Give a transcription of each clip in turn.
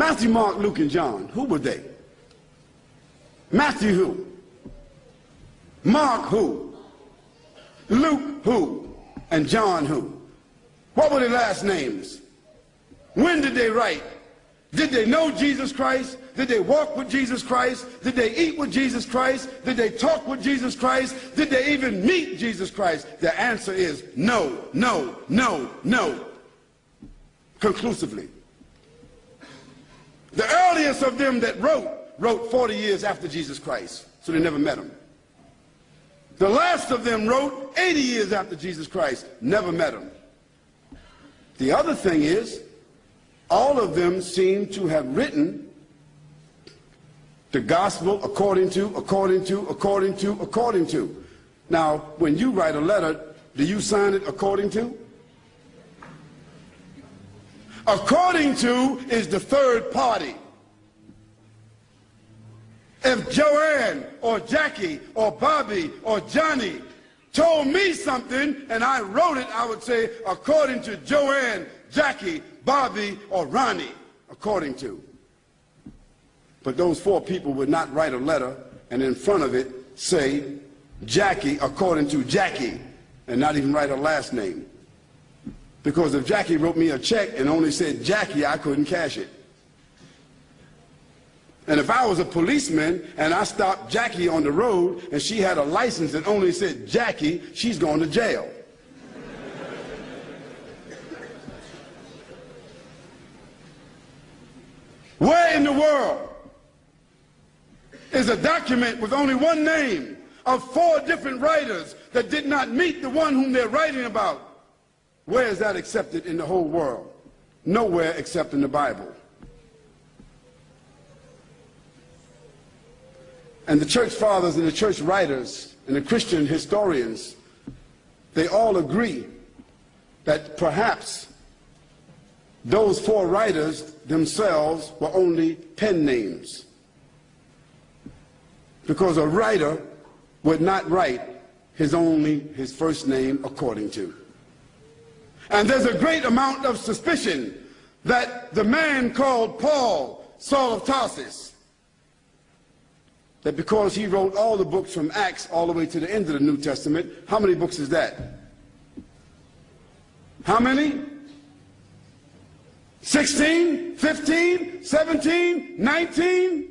Matthew, Mark, Luke, and John, who were they? Matthew who? Mark who? Luke who? And John who? What were their last names? When did they write? Did they know Jesus Christ? Did they walk with Jesus Christ? Did they eat with Jesus Christ? Did they talk with Jesus Christ? Did they even meet Jesus Christ? The answer is no, no, no, no. Conclusively. The earliest of them that wrote 40 years after Jesus Christ, so they never met him. The last of them wrote 80 years after Jesus Christ, never met him. The other thing is, all of them seem to have written the gospel according to. Now, when you write a letter, do you sign it according to? According to is the third party. If Joanne or Jackie or Bobby or Johnny told me something and I wrote it, I would say according to Joanne, Jackie, Bobby, or Ronnie, according to. But those four people would not write a letter and in front of it say Jackie according to Jackie and not even write her last name. Because if Jackie wrote me a check and only said Jackie, I couldn't cash it. And if I was a policeman and I stopped Jackie on the road and she had a license that only said Jackie, she's going to jail. Where in the world is a document with only one name of four different writers that did not meet the one whom they're writing about? Where is that accepted in the whole world? Nowhere except in the Bible. And the church fathers and the church writers and the Christian historians, they all agree that perhaps those four writers themselves were only pen names. Because a writer would not write his first name according to. And there's a great amount of suspicion that the man called Paul, Saul of Tarsus, that because he wrote all the books from Acts all the way to the end of the New Testament, how many books is that? How many? 16, 15, 17, 19?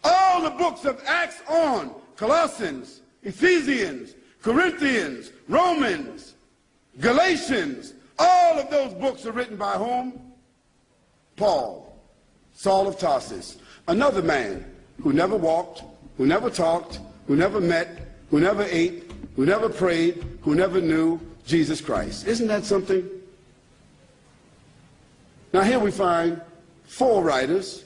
All the books of Acts on, Colossians, Ephesians, Corinthians, Romans, Galatians, all of those books are written by whom? Paul, Saul of Tarsus, another man who never walked, who never talked, who never met, who never ate, who never prayed, who never knew Jesus Christ. Isn't that something? Now here we find four writers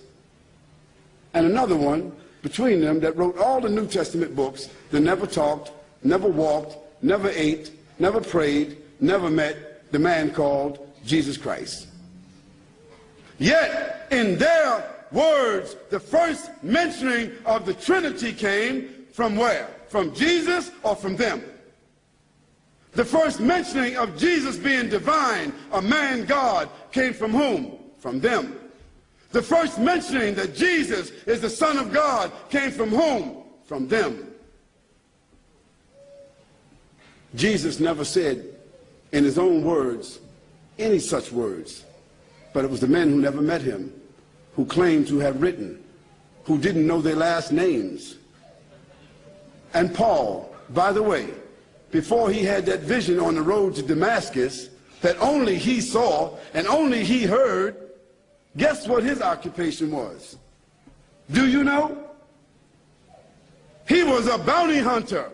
and another one between them that wrote all the New Testament books that never talked, never walked, never ate, never prayed, never met the man called Jesus Christ. Yet in their words, the first mentioning of the Trinity came from where? From Jesus or from them? The first mentioning of Jesus being divine, a man God, came from whom? From them. The first mentioning that Jesus is the Son of God came from whom? From them. Jesus never said in his own words any such words, but it was the men who never met him, who claimed to have written, who didn't know their last names. And Paul, by the way, before he had that vision on the road to Damascus that only he saw and only he heard, guess what his occupation was? Do you know? He was a bounty hunter,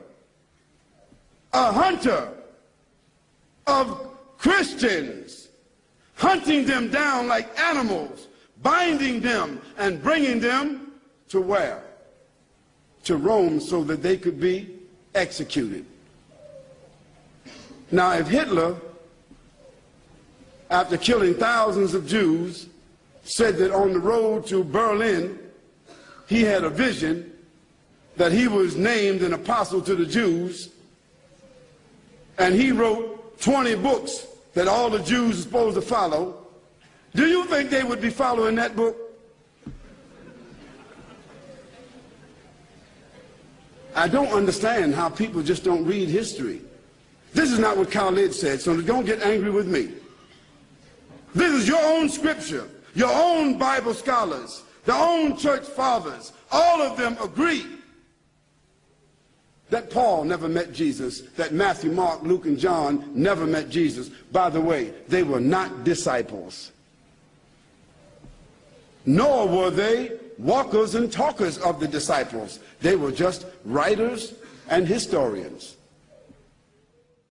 a hunter of Christians, hunting them down like animals, binding them and bringing them to where? To Rome, so that they could be executed. Now, if Hitler, after killing thousands of Jews, said that on the road to Berlin, he had a vision that he was named an apostle to the Jews, and he wrote 20 books that all the Jews are supposed to follow, Do you think they would be following that book? I don't understand how people just don't read history. This is not what Khalid said, so don't get angry with me. This is your own scripture, your own Bible scholars, their own church fathers. All of them agree that Paul never met Jesus, that Matthew, Mark, Luke, and John never met Jesus. By the way, they were not disciples. Nor were they walkers and talkers of the disciples. They were just writers and historians.